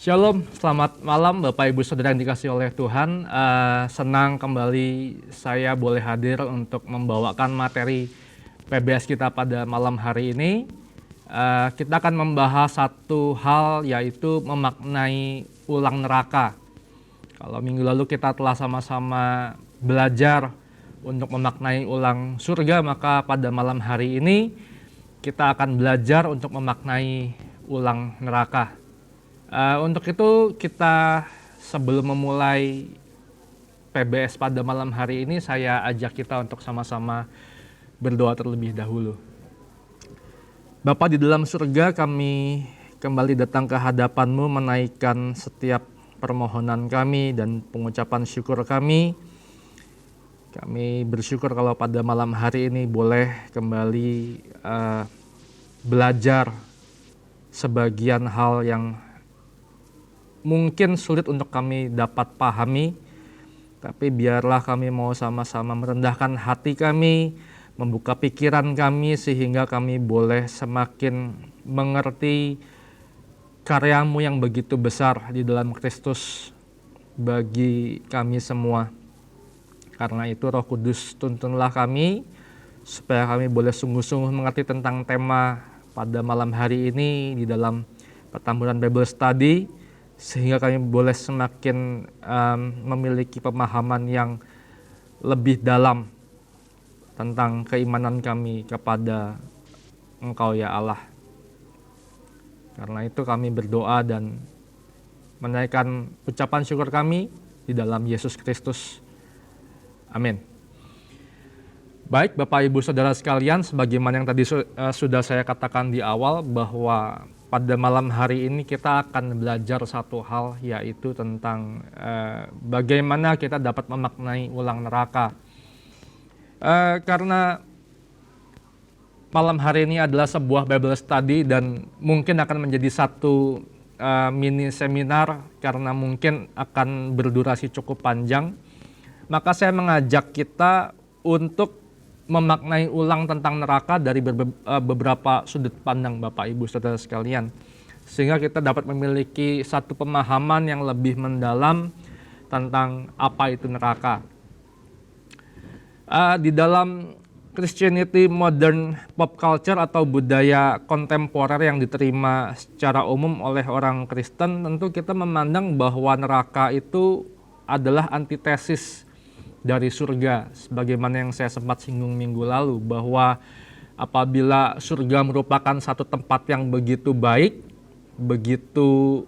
Shalom, selamat malam Bapak Ibu Saudara yang dikasihi oleh Tuhan. Senang kembali saya boleh hadir untuk membawakan materi PBS kita pada malam hari ini. Kita akan membahas satu hal, yaitu memaknai ulang neraka. Kalau minggu lalu kita telah sama-sama belajar untuk memaknai ulang surga, maka pada malam hari ini kita akan belajar untuk memaknai ulang neraka. Untuk itu kita sebelum memulai PBS pada malam hari ini, saya ajak kita untuk sama-sama berdoa terlebih dahulu. Bapa di dalam surga, kami kembali datang ke hadapan-Mu menaikkan setiap permohonan kami dan pengucapan syukur kami. Kami bersyukur kalau pada malam hari ini boleh kembali belajar sebagian hal yang mungkin sulit untuk kami dapat pahami, tapi biarlah kami mau sama-sama merendahkan hati kami, membuka pikiran kami sehingga kami boleh semakin mengerti karya-Mu yang begitu besar di dalam Kristus bagi kami semua. Karena itu Roh Kudus, tuntunlah kami supaya kami boleh sungguh-sungguh mengerti tentang tema pada malam hari ini di dalam pertamburan Bible Study, sehingga kami boleh semakin memiliki pemahaman yang lebih dalam tentang keimanan kami kepada Engkau ya Allah. Karena itu kami berdoa dan menaikkan ucapan syukur kami di dalam Yesus Kristus. Amin. Baik Bapak Ibu Saudara sekalian, sebagaimana yang tadi sudah saya katakan di awal, bahwa pada malam hari ini kita akan belajar satu hal, yaitu tentang bagaimana kita dapat memaknai ulang neraka. Karena malam hari ini adalah sebuah Bible Study dan mungkin akan menjadi satu mini seminar karena mungkin akan berdurasi cukup panjang. Maka saya mengajak kita untuk memaknai ulang tentang neraka dari beberapa sudut pandang Bapak Ibu Saudara sekalian, sehingga kita dapat memiliki satu pemahaman yang lebih mendalam tentang apa itu neraka. Di dalam Christianity modern pop culture atau budaya kontemporer yang diterima secara umum oleh orang Kristen, tentu kita memandang bahwa neraka itu adalah antitesis dari surga, sebagaimana yang saya sempat singgung minggu lalu, bahwa apabila surga merupakan satu tempat yang begitu baik, begitu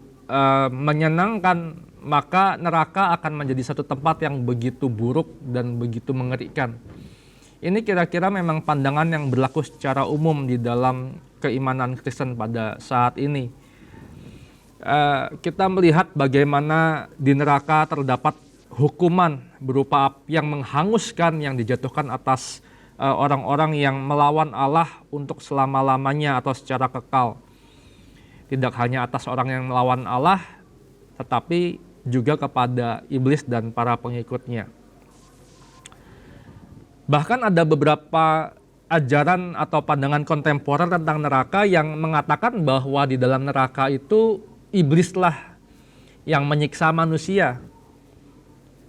menyenangkan, maka neraka akan menjadi satu tempat yang begitu buruk dan begitu mengerikan. Ini kira-kira memang pandangan yang berlaku secara umum di dalam keimanan Kristen pada saat ini. Kita melihat bagaimana di neraka terdapat hukuman berupa api yang menghanguskan yang dijatuhkan atas orang-orang yang melawan Allah untuk selama-lamanya atau secara kekal. Tidak hanya atas orang yang melawan Allah, tetapi juga kepada iblis dan para pengikutnya. Bahkan ada beberapa ajaran atau pandangan kontemporer tentang neraka yang mengatakan bahwa di dalam neraka itu iblislah yang menyiksa manusia.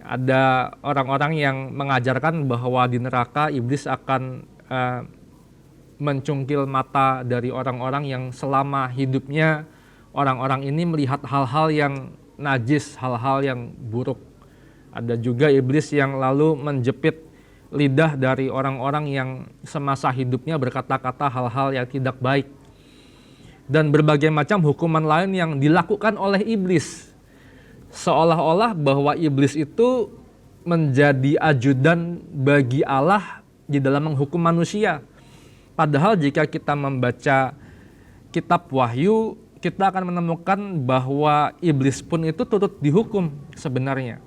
Ada orang-orang yang mengajarkan bahwa di neraka iblis akan mencungkil mata dari orang-orang yang selama hidupnya orang-orang ini melihat hal-hal yang najis, hal-hal yang buruk. Ada juga iblis yang lalu menjepit lidah dari orang-orang yang semasa hidupnya berkata-kata hal-hal yang tidak baik. Dan berbagai macam hukuman lain yang dilakukan oleh iblis. Seolah-olah bahwa iblis itu menjadi ajudan bagi Allah di dalam menghukum manusia. Padahal jika kita membaca kitab Wahyu, kita akan menemukan bahwa iblis pun itu turut dihukum sebenarnya,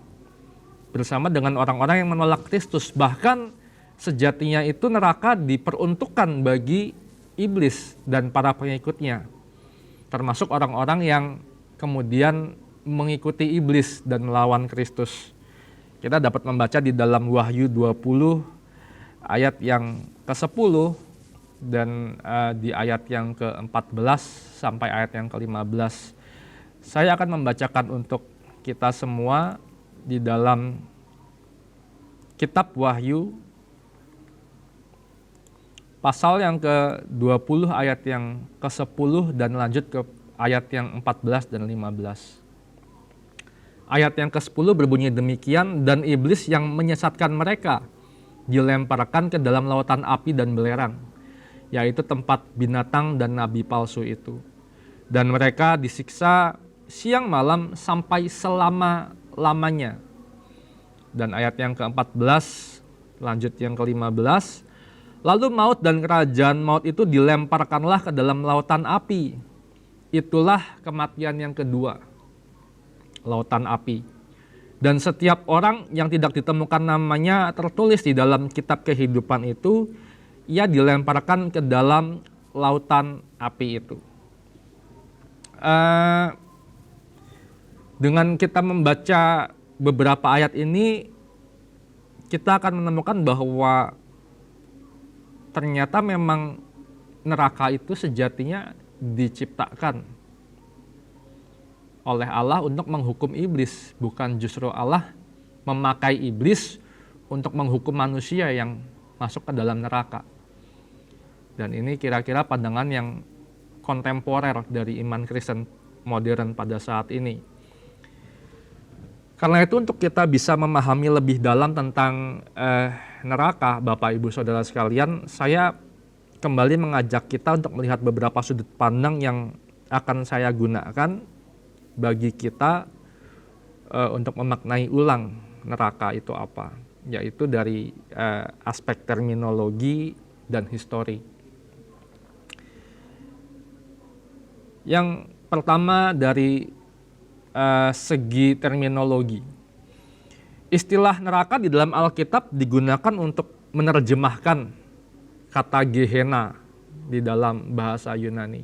bersama dengan orang-orang yang menolak Kristus. Bahkan sejatinya itu neraka diperuntukkan bagi iblis dan para pengikutnya, termasuk orang-orang yang kemudian mengikuti iblis dan melawan Kristus. Kita dapat membaca di dalam Wahyu 20 ayat yang ke-10 dan di ayat yang ke-14 sampai ayat yang ke-15. Saya akan membacakan untuk kita semua di dalam Kitab Wahyu pasal yang ke-20 ayat yang ke-10 dan lanjut ke ayat yang 14 dan 15. Ayat yang ke-10 berbunyi demikian, dan iblis yang menyesatkan mereka dilemparkan ke dalam lautan api dan belerang, yaitu tempat binatang dan nabi palsu itu. Dan mereka disiksa siang malam sampai selama-lamanya. Dan ayat yang ke-14 lanjut yang ke-15, lalu maut dan kerajaan maut itu dilemparkanlah ke dalam lautan api. Itulah kematian yang kedua, lautan api. Dan setiap orang yang tidak ditemukan namanya tertulis di dalam kitab kehidupan itu, ia dilemparkan ke dalam lautan api itu. Dengan kita membaca beberapa ayat ini, kita akan menemukan bahwa ternyata memang neraka itu sejatinya diciptakan oleh Allah untuk menghukum iblis, bukan justru Allah memakai iblis untuk menghukum manusia yang masuk ke dalam neraka. Dan ini kira-kira pandangan yang kontemporer dari iman Kristen modern pada saat ini. Karena itu untuk kita bisa memahami lebih dalam tentang neraka, Bapak Ibu Saudara sekalian, saya kembali mengajak kita untuk melihat beberapa sudut pandang yang akan saya gunakan bagi kita untuk memaknai ulang neraka itu apa, yaitu dari aspek terminologi dan histori. Yang pertama dari segi terminologi. Istilah neraka di dalam Alkitab digunakan untuk menerjemahkan kata Gehenna di dalam bahasa Yunani.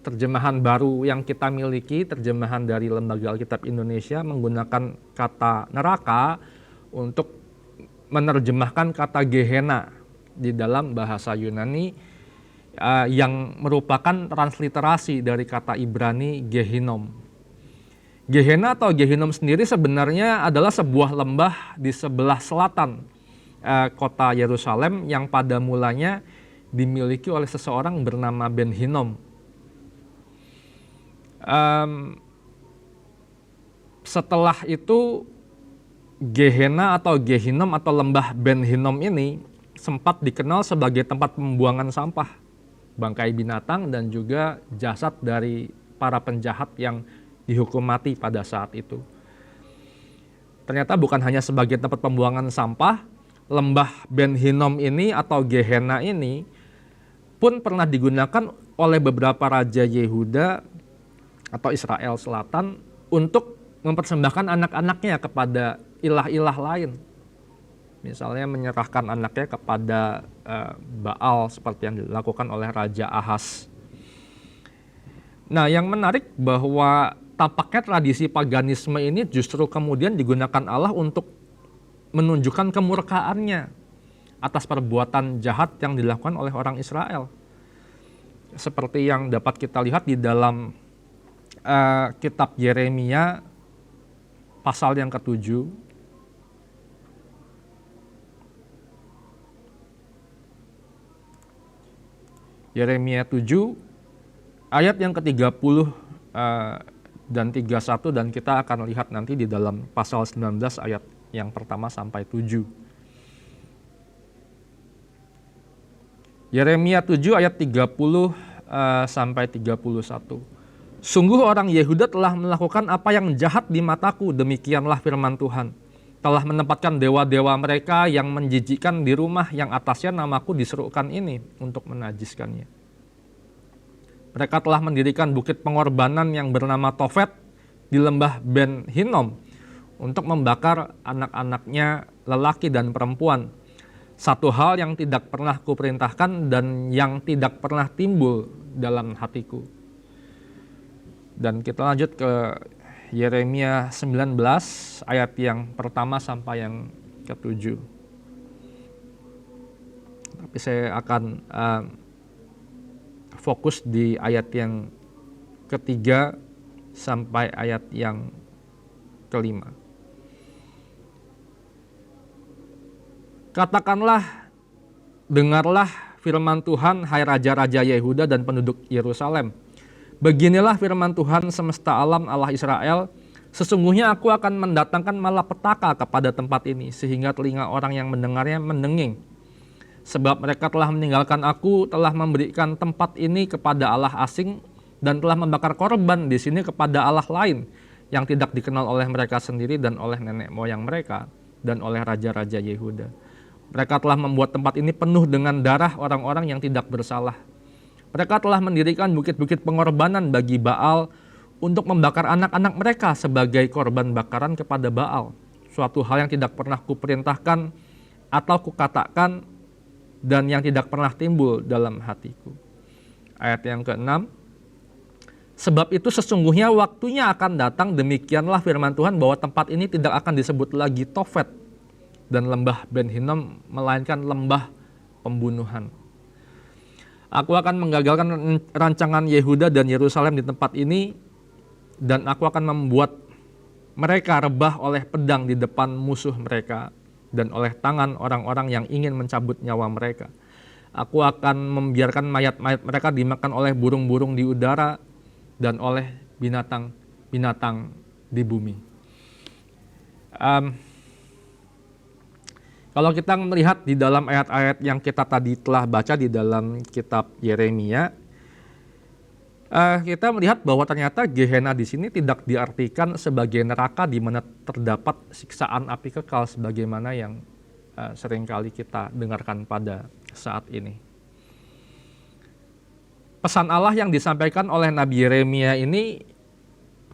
Terjemahan baru yang kita miliki, terjemahan dari Lembaga Alkitab Indonesia, menggunakan kata neraka untuk menerjemahkan kata Gehenna di dalam bahasa Yunani, yang merupakan transliterasi dari kata Ibrani Gehinom. Gehenna atau Gehinom sendiri sebenarnya adalah sebuah lembah di sebelah selatan kota Yerusalem yang pada mulanya dimiliki oleh seseorang bernama Ben Hinnom. Setelah itu Gehenna atau Gehinom atau lembah Ben Hinnom ini sempat dikenal sebagai tempat pembuangan sampah, bangkai binatang, dan juga jasad dari para penjahat yang dihukum mati pada saat itu. Ternyata bukan hanya sebagai tempat pembuangan sampah, lembah Ben Hinnom ini atau Gehenna ini pun pernah digunakan oleh beberapa raja Yehuda atau Israel Selatan untuk mempersembahkan anak-anaknya kepada ilah-ilah lain. Misalnya menyerahkan anaknya kepada Baal seperti yang dilakukan oleh Raja Ahaz. Nah, yang menarik bahwa tampaknya tradisi paganisme ini justru kemudian digunakan Allah untuk menunjukkan kemurkaannya atas perbuatan jahat yang dilakukan oleh orang Israel. Seperti yang dapat kita lihat di dalam kitab Yeremia pasal yang ke-7. Yeremia 7 ayat yang ke-30 dan 31, dan kita akan lihat nanti di dalam pasal 19 ayat yang pertama sampai 7. Yeremia 7 ayat 30 sampai 31. Sungguh orang Yehuda telah melakukan apa yang jahat di mataku, demikianlah firman Tuhan. Telah menempatkan dewa-dewa mereka yang menjijikkan di rumah yang atasnya namaku diserukan ini untuk menajiskannya. Mereka telah mendirikan bukit pengorbanan yang bernama Tofet di lembah Ben Hinnom untuk membakar anak-anaknya lelaki dan perempuan. Satu hal yang tidak pernah kuperintahkan dan yang tidak pernah timbul dalam hatiku. Dan kita lanjut ke Yeremia 19 ayat yang pertama sampai yang ke-7. Tapi saya akan fokus di ayat yang ketiga sampai ayat yang kelima. Katakanlah, dengarlah firman Tuhan, hai raja-raja Yehuda dan penduduk Yerusalem. Beginilah firman Tuhan semesta alam, Allah Israel, sesungguhnya aku akan mendatangkan malapetaka kepada tempat ini, sehingga telinga orang yang mendengarnya mendenging. Sebab mereka telah meninggalkan aku, telah memberikan tempat ini kepada Allah asing, dan telah membakar korban di sini kepada Allah lain, yang tidak dikenal oleh mereka sendiri dan oleh nenek moyang mereka, dan oleh raja-raja Yehuda. Mereka telah membuat tempat ini penuh dengan darah orang-orang yang tidak bersalah. Mereka telah mendirikan bukit-bukit pengorbanan bagi Baal untuk membakar anak-anak mereka sebagai korban bakaran kepada Baal. Suatu hal yang tidak pernah kuperintahkan atau kukatakan dan yang tidak pernah timbul dalam hatiku. Ayat yang ke-6. Sebab itu sesungguhnya waktunya akan datang, demikianlah firman Tuhan, bahwa tempat ini tidak akan disebut lagi Tofet dan lembah Ben Hinnom, melainkan lembah pembunuhan. Aku akan menggagalkan rancangan Yehuda dan Yerusalem di tempat ini, dan aku akan membuat mereka rebah oleh pedang di depan musuh mereka dan oleh tangan orang-orang yang ingin mencabut nyawa mereka. Aku akan membiarkan mayat-mayat mereka dimakan oleh burung-burung di udara dan oleh binatang-binatang di bumi. Kalau kita melihat di dalam ayat-ayat yang kita tadi telah baca di dalam kitab Yeremia, kita melihat bahwa ternyata Gehenna di sini tidak diartikan sebagai neraka di mana terdapat siksaan api kekal sebagaimana yang seringkali kita dengarkan pada saat ini. Pesan Allah yang disampaikan oleh Nabi Yeremia ini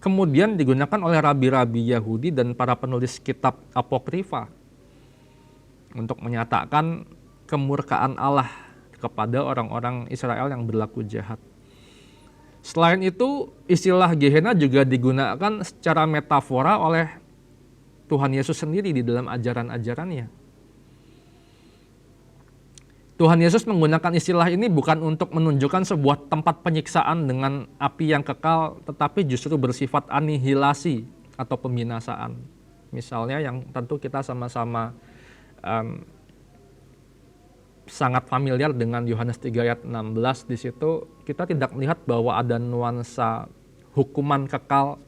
kemudian digunakan oleh rabi-rabi Yahudi dan para penulis kitab Apokrifa untuk menyatakan kemurkaan Allah kepada orang-orang Israel yang berlaku jahat. Selain itu, istilah Gehenna juga digunakan secara metafora oleh Tuhan Yesus sendiri di dalam ajaran-ajarannya. Tuhan Yesus menggunakan istilah ini bukan untuk menunjukkan sebuah tempat penyiksaan dengan api yang kekal, tetapi justru bersifat anihilasi atau pembinasaan. Misalnya yang tentu kita sama-sama sangat familiar dengan Yohanes 3 ayat 16, di situ kita tidak melihat bahwa ada nuansa hukuman kekal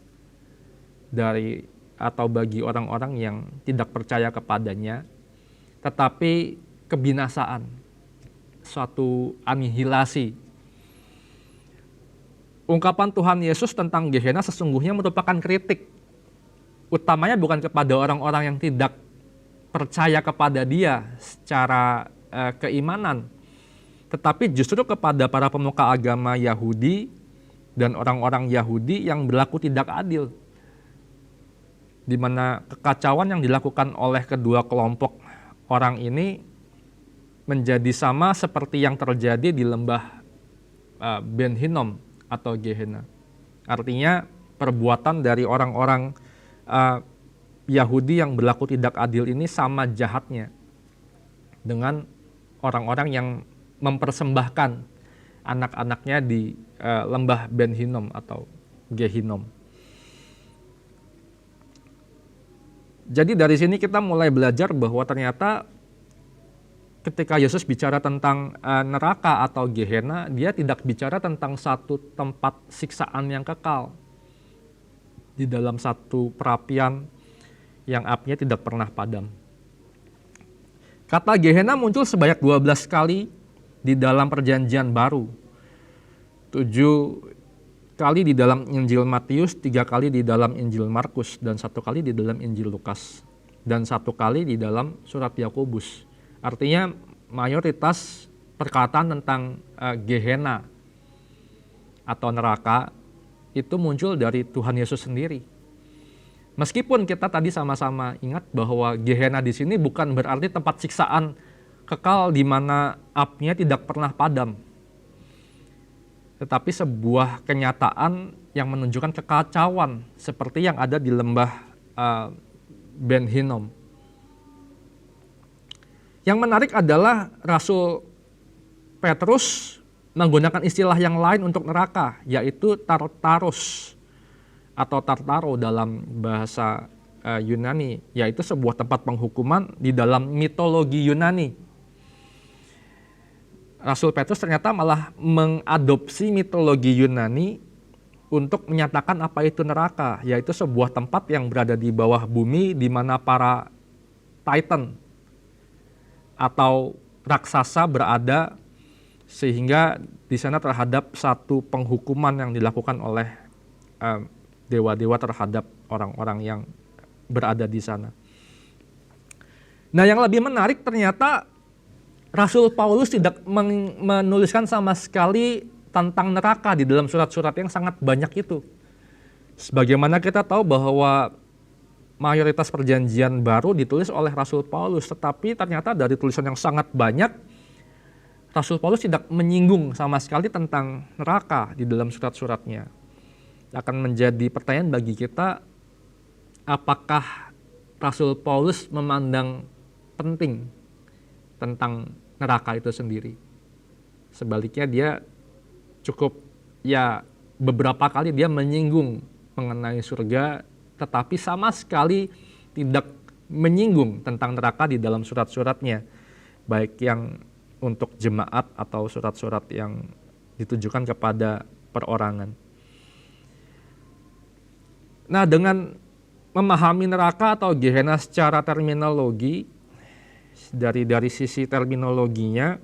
dari atau bagi orang-orang yang tidak percaya kepadanya, tetapi kebinasaan, suatu anihilasi. Ungkapan Tuhan Yesus tentang Gehenna sesungguhnya merupakan kritik, utamanya bukan kepada orang-orang yang tidak percaya kepada Dia secara keimanan, tetapi justru kepada para pemuka agama Yahudi dan orang-orang Yahudi yang berlaku tidak adil, di mana kekacauan yang dilakukan oleh kedua kelompok orang ini menjadi sama seperti yang terjadi di lembah Ben Hinnom atau Gehenna. Artinya perbuatan dari orang-orang Yahudi yang berlaku tidak adil ini sama jahatnya dengan orang-orang yang mempersembahkan anak-anaknya di lembah Ben Hinnom atau Gehinnom. Jadi dari sini kita mulai belajar bahwa ternyata ketika Yesus bicara tentang neraka atau Gehenna, dia tidak bicara tentang satu tempat siksaan yang kekal di dalam satu perapian yang apinya tidak pernah padam. Kata Gehenna muncul sebanyak 12 kali di dalam Perjanjian Baru. 7 kali di dalam Injil Matius, 3 kali di dalam Injil Markus, dan 1 kali di dalam Injil Lukas, dan 1 kali di dalam surat Yakobus. Artinya mayoritas perkataan tentang Gehenna atau neraka itu muncul dari Tuhan Yesus sendiri. Meskipun kita tadi sama-sama ingat bahwa Gehenna di sini bukan berarti tempat siksaan kekal di mana apinya tidak pernah padam, tetapi sebuah kenyataan yang menunjukkan kekacauan seperti yang ada di lembah Ben Hinnom. Yang menarik adalah Rasul Petrus menggunakan istilah yang lain untuk neraka, yaitu Tartaros atau Tartaro dalam bahasa Yunani, yaitu sebuah tempat penghukuman di dalam mitologi Yunani. Rasul Petrus ternyata malah mengadopsi mitologi Yunani untuk menyatakan apa itu neraka, yaitu sebuah tempat yang berada di bawah bumi di mana para Titan atau raksasa berada, sehingga di sana terhadap satu penghukuman yang dilakukan oleh dewa-dewa terhadap orang-orang yang berada di sana. Nah, yang lebih menarik ternyata Rasul Paulus tidak menuliskan sama sekali tentang neraka di dalam surat-surat yang sangat banyak itu. Sebagaimana kita tahu bahwa mayoritas perjanjian baru ditulis oleh Rasul Paulus, tetapi ternyata dari tulisan yang sangat banyak, Rasul Paulus tidak menyinggung sama sekali tentang neraka di dalam surat-suratnya. Akan menjadi pertanyaan bagi kita, apakah Rasul Paulus memandang penting tentang neraka itu sendiri? Sebaliknya dia cukup beberapa kali dia menyinggung mengenai surga, tetapi sama sekali tidak menyinggung tentang neraka di dalam surat-suratnya, baik yang untuk jemaat atau surat-surat yang ditujukan kepada perorangan. Nah, dengan memahami neraka atau Gehenna secara terminologi, dari sisi terminologinya,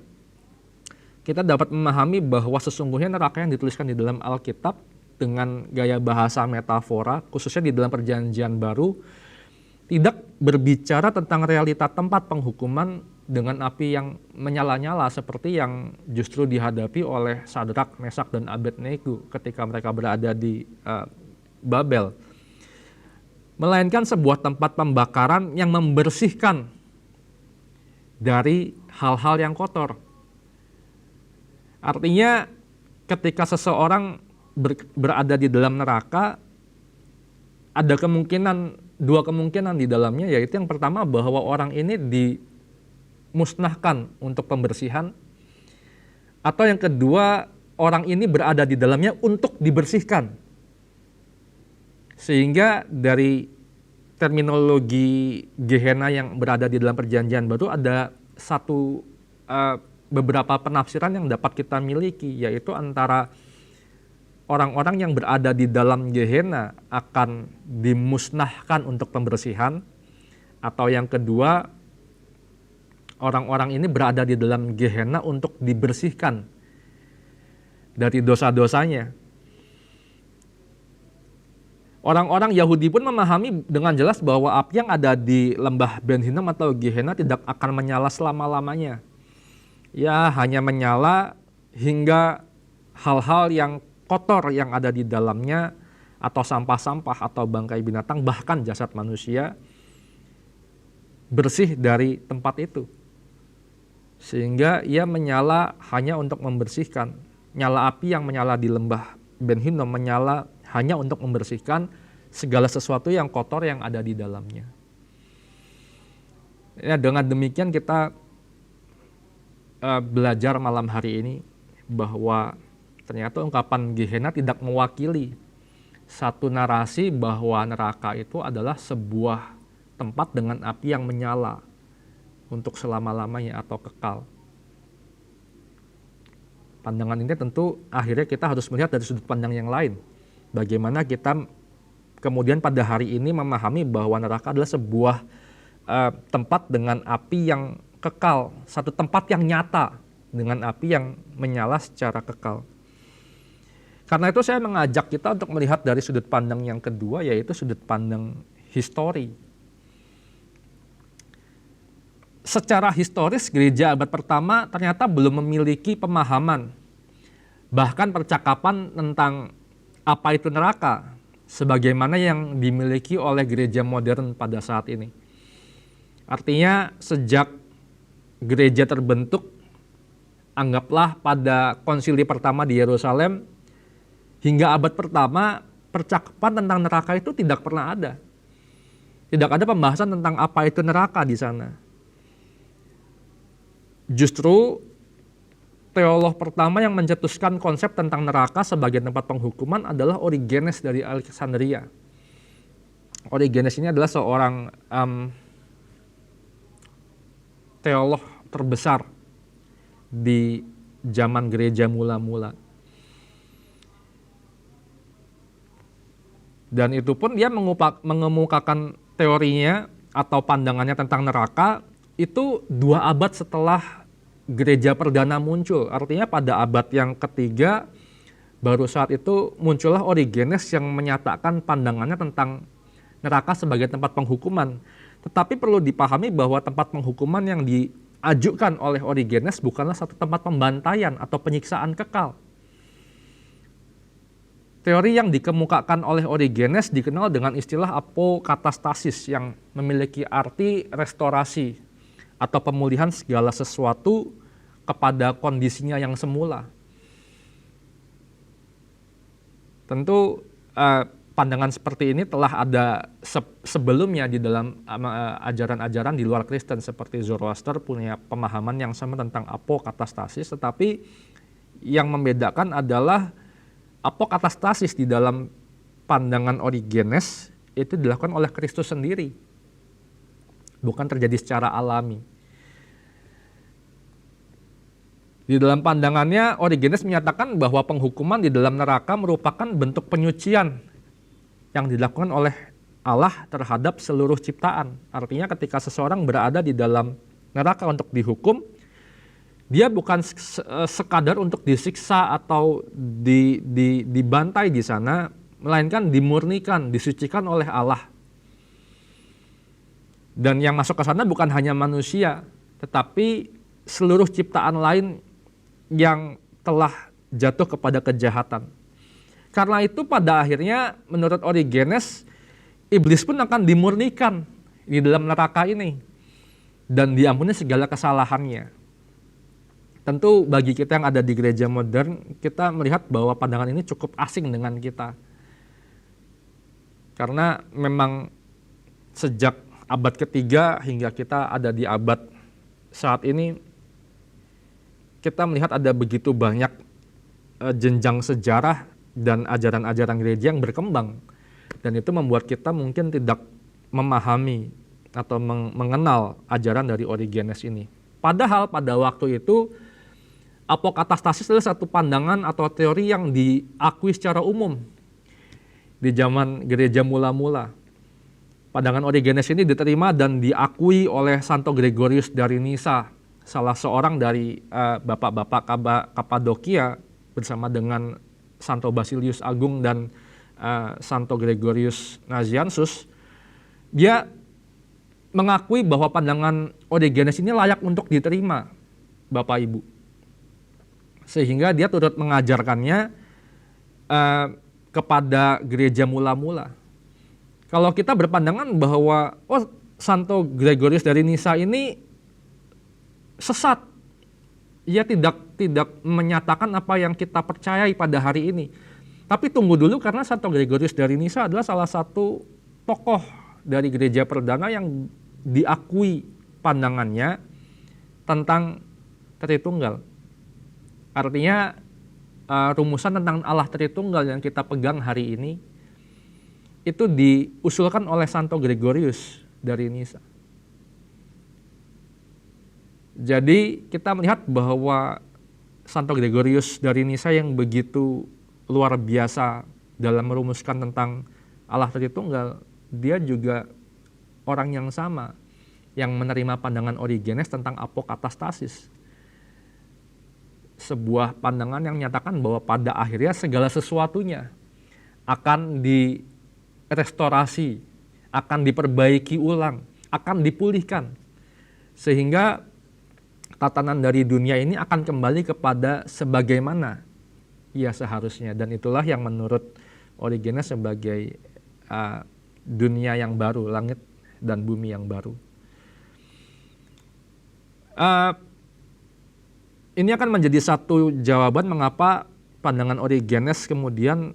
kita dapat memahami bahwa sesungguhnya neraka yang dituliskan di dalam Alkitab dengan gaya bahasa metafora, khususnya di dalam perjanjian baru, tidak berbicara tentang realita tempat penghukuman dengan api yang menyala-nyala seperti yang justru dihadapi oleh Sadrak, Mesak, dan Abednego ketika mereka berada di Babel. Melainkan sebuah tempat pembakaran yang membersihkan dari hal-hal yang kotor. Artinya ketika seseorang berada di dalam neraka, ada dua kemungkinan di dalamnya, yaitu yang pertama bahwa orang ini dimusnahkan untuk pembersihan, atau yang kedua orang ini berada di dalamnya untuk dibersihkan. Sehingga dari terminologi Gehenna yang berada di dalam perjanjian baru ada beberapa penafsiran yang dapat kita miliki, yaitu antara orang-orang yang berada di dalam Gehenna akan dimusnahkan untuk pembersihan, atau yang kedua orang-orang ini berada di dalam Gehenna untuk dibersihkan dari dosa-dosanya. Orang-orang Yahudi pun memahami dengan jelas bahwa api yang ada di lembah Ben Hinnom atau Gehenna tidak akan menyala selama-lamanya. Ya, hanya menyala hingga hal-hal yang kotor yang ada di dalamnya, atau sampah-sampah atau bangkai binatang, bahkan jasad manusia, bersih dari tempat itu. Sehingga ia menyala hanya untuk membersihkan. Nyala api yang menyala di lembah Ben Hinnom menyala hanya untuk membersihkan segala sesuatu yang kotor yang ada di dalamnya. Ya, dengan demikian kita belajar malam hari ini bahwa ternyata ungkapan Gehenna tidak mewakili satu narasi bahwa neraka itu adalah sebuah tempat dengan api yang menyala untuk selama-lamanya atau kekal. Pandangan ini tentu akhirnya kita harus melihat dari sudut pandang yang lain. Bagaimana kita kemudian pada hari ini memahami bahwa neraka adalah sebuah tempat dengan api yang kekal, satu tempat yang nyata dengan api yang menyala secara kekal. Karena itu saya mengajak kita untuk melihat dari sudut pandang yang kedua, yaitu sudut pandang histori. Secara historis, gereja abad pertama ternyata belum memiliki pemahaman, bahkan percakapan tentang apa itu neraka, sebagaimana yang dimiliki oleh gereja modern pada saat ini. Artinya sejak gereja terbentuk, anggaplah pada konsili pertama di Yerusalem, hingga abad pertama, percakapan tentang neraka itu tidak pernah ada. Tidak ada pembahasan tentang apa itu neraka di sana. Justru teolog pertama yang mencetuskan konsep tentang neraka sebagai tempat penghukuman adalah Origenes dari Alexandria. Origenes ini adalah seorang teolog terbesar di zaman gereja mula-mula. Dan itu pun dia mengemukakan teorinya atau pandangannya tentang neraka itu 2 abad setelah gereja perdana muncul. Artinya pada abad yang ketiga baru saat itu muncullah Origenes yang menyatakan pandangannya tentang neraka sebagai tempat penghukuman. Tetapi perlu dipahami bahwa tempat penghukuman yang diajukan oleh Origenes bukanlah satu tempat pembantaian atau penyiksaan kekal. Teori yang dikemukakan oleh Origenes dikenal dengan istilah apokatastasis yang memiliki arti restorasi atau pemulihan segala sesuatu kepada kondisinya yang semula. Tentu pandangan seperti ini telah ada sebelumnya di dalam ajaran-ajaran di luar Kristen seperti Zoroaster punya pemahaman yang sama tentang apokatastasis, tetapi yang membedakan adalah apokatastasis di dalam pandangan Origenes itu dilakukan oleh Kristus sendiri, bukan terjadi secara alami. Di dalam pandangannya, Origenes menyatakan bahwa penghukuman di dalam neraka merupakan bentuk penyucian yang dilakukan oleh Allah terhadap seluruh ciptaan. Artinya ketika seseorang berada di dalam neraka untuk dihukum, dia bukan sekadar untuk disiksa atau dibantai di sana, melainkan dimurnikan, disucikan oleh Allah. Dan yang masuk ke sana bukan hanya manusia, tetapi seluruh ciptaan lain yang telah jatuh kepada kejahatan. Karena itu pada akhirnya menurut Origenes, iblis pun akan dimurnikan di dalam neraka ini dan diampuni segala kesalahannya. Tentu bagi kita yang ada di gereja modern, kita melihat bahwa pandangan ini cukup asing dengan kita. Karena memang sejak abad ketiga hingga kita ada di abad saat ini, kita melihat ada begitu banyak jenjang sejarah dan ajaran-ajaran gereja yang berkembang. Dan itu membuat kita mungkin tidak memahami atau mengenal ajaran dari Origenes ini. Padahal pada waktu itu, apokatastasis adalah satu pandangan atau teori yang diakui secara umum di zaman gereja mula-mula. Pandangan Origenes ini diterima dan diakui oleh Santo Gregorius dari Nisa, salah seorang dari bapak-bapak Kapadokia bersama dengan Santo Basilius Agung dan Santo Gregorius Nazianzus. Dia mengakui bahwa pandangan Origenes ini layak untuk diterima, Bapak Ibu. Sehingga dia turut mengajarkannya kepada gereja mula-mula. Kalau kita berpandangan bahwa Santo Gregorius dari Nisa ini sesat, ia tidak menyatakan apa yang kita percayai pada hari ini. Tapi tunggu dulu, karena Santo Gregorius dari Nisa adalah salah satu tokoh dari gereja perdana yang diakui pandangannya tentang Tritunggal. Artinya rumusan tentang Allah Tritunggal yang kita pegang hari ini itu diusulkan oleh Santo Gregorius dari Nisa. Jadi kita melihat bahwa Santo Gregorius dari Nisa yang begitu luar biasa dalam merumuskan tentang Allah Tritunggal, dia juga orang yang sama yang menerima pandangan Origenes tentang apokatastasis. Sebuah pandangan yang menyatakan bahwa pada akhirnya segala sesuatunya akan direstorasi, akan diperbaiki ulang, akan dipulihkan. Sehingga tatanan dari dunia ini akan kembali kepada sebagaimana ia seharusnya. Dan itulah yang menurut Origenes sebagai dunia yang baru, langit dan bumi yang baru. Ini akan menjadi satu jawaban mengapa pandangan Origenes kemudian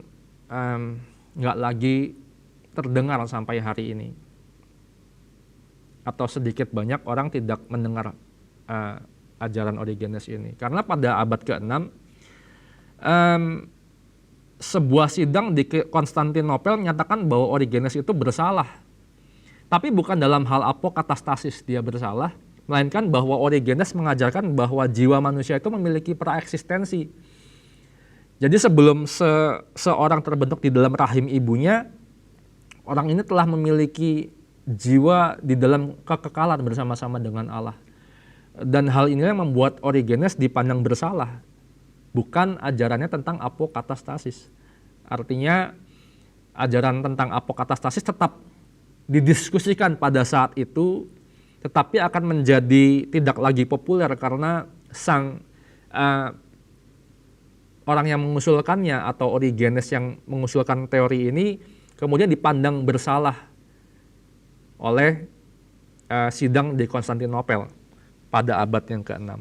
nggak lagi terdengar sampai hari ini. Atau sedikit banyak orang tidak mendengar ajaran Origenes ini. Karena pada abad ke-6 sebuah sidang di Konstantinopel menyatakan bahwa Origenes itu bersalah. Tapi bukan dalam hal apokatastasis dia bersalah, melainkan bahwa Origenes mengajarkan bahwa jiwa manusia itu memiliki praeksistensi. Jadi sebelum seorang terbentuk di dalam rahim ibunya, orang ini telah memiliki jiwa di dalam kekekalan bersama-sama dengan Allah. Dan hal inilah yang membuat Origenes dipandang bersalah. Bukan ajarannya tentang apokatastasis. Artinya ajaran tentang apokatastasis tetap didiskusikan pada saat itu, tetapi akan menjadi tidak lagi populer karena sang orang yang mengusulkannya atau Origenes yang mengusulkan teori ini kemudian dipandang bersalah oleh sidang di Konstantinopel pada abad yang ke-6.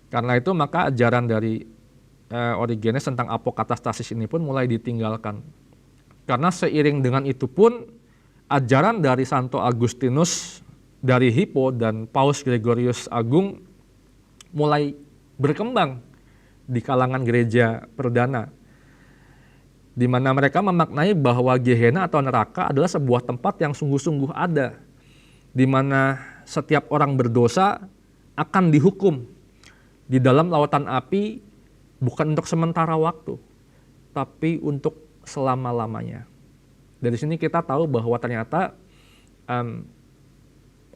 Karena itu maka ajaran dari Origenes tentang apokatastasis ini pun mulai ditinggalkan. Karena seiring dengan itu pun ajaran dari Santo Agustinus dari Hippo dan Paus Gregorius Agung mulai berkembang di kalangan gereja perdana, di mana mereka memaknai bahwa Gehenna atau neraka adalah sebuah tempat yang sungguh-sungguh ada, di mana setiap orang berdosa akan dihukum di dalam lautan api bukan untuk sementara waktu, tapi untuk selama-lamanya. Dari sini kita tahu bahwa ternyata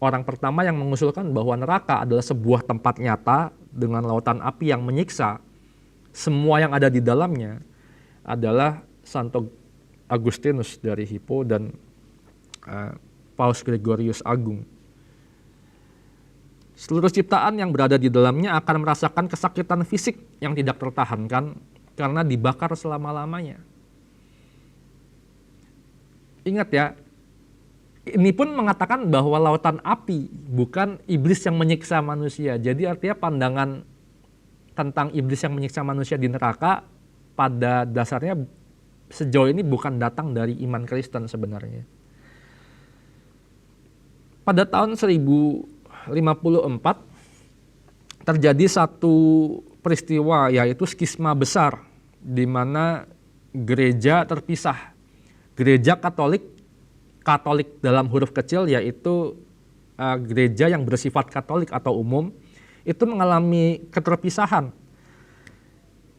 orang pertama yang mengusulkan bahwa neraka adalah sebuah tempat nyata dengan lautan api yang menyiksa semua yang ada di dalamnya adalah Santo Agustinus dari Hippo dan Paus Gregorius Agung. Seluruh ciptaan yang berada di dalamnya akan merasakan kesakitan fisik yang tidak tertahankan karena dibakar selama-lamanya. Ingat ya, ini pun mengatakan bahwa lautan api bukan iblis yang menyiksa manusia. Jadi artinya pandangan tentang iblis yang menyiksa manusia di neraka pada dasarnya sejauh ini bukan datang dari iman Kristen sebenarnya. Pada tahun 1054 terjadi satu peristiwa, yaitu skisma besar di mana gereja terpisah. Gereja Katolik dalam huruf kecil, yaitu gereja yang bersifat Katolik atau umum, itu mengalami keterpisahan,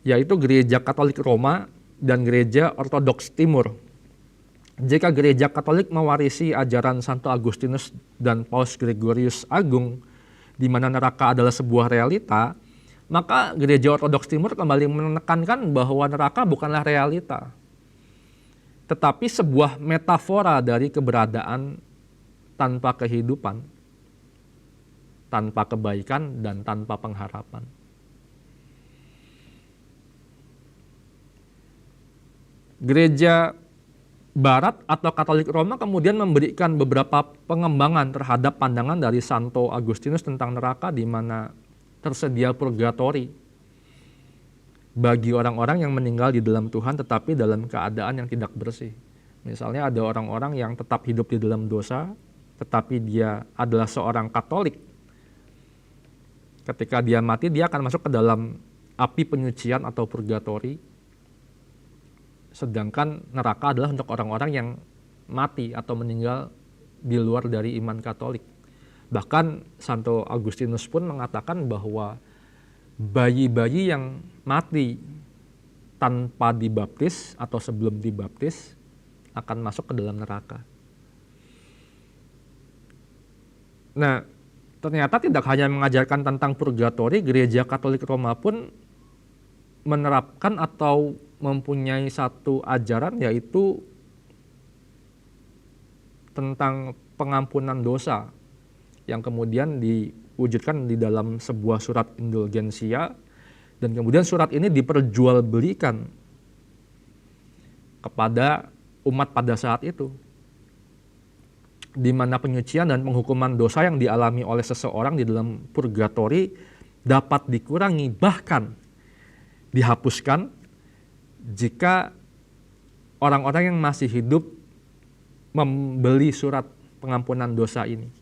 yaitu gereja Katolik Roma dan gereja Ortodoks Timur. Jika gereja Katolik mewarisi ajaran Santo Agustinus dan Paus Gregorius Agung, di mana neraka adalah sebuah realita, maka gereja Ortodoks Timur kembali menekankan bahwa neraka bukanlah realita, tetapi sebuah metafora dari keberadaan tanpa kehidupan, tanpa kebaikan, dan tanpa pengharapan. Gereja Barat atau Katolik Roma kemudian memberikan beberapa pengembangan terhadap pandangan dari Santo Agustinus tentang neraka, di mana tersedia purgatori bagi orang-orang yang meninggal di dalam Tuhan tetapi dalam keadaan yang tidak bersih. Misalnya ada orang-orang yang tetap hidup di dalam dosa tetapi dia adalah seorang Katolik. Ketika dia mati, dia akan masuk ke dalam api penyucian atau purgatori. Sedangkan neraka adalah untuk orang-orang yang mati atau meninggal di luar dari iman Katolik. Bahkan Santo Agustinus pun mengatakan bahwa bayi-bayi yang mati tanpa dibaptis atau sebelum dibaptis akan masuk ke dalam neraka. Nah, ternyata tidak hanya mengajarkan tentang purgatori, gereja Katolik Roma pun menerapkan atau mempunyai satu ajaran, yaitu tentang pengampunan dosa yang kemudian diwujudkan di dalam sebuah surat indulgensia, dan kemudian surat ini diperjualbelikan kepada umat pada saat itu, di mana penyucian dan penghukuman dosa yang dialami oleh seseorang di dalam purgatori dapat dikurangi, bahkan dihapuskan jika orang-orang yang masih hidup membeli surat pengampunan dosa ini.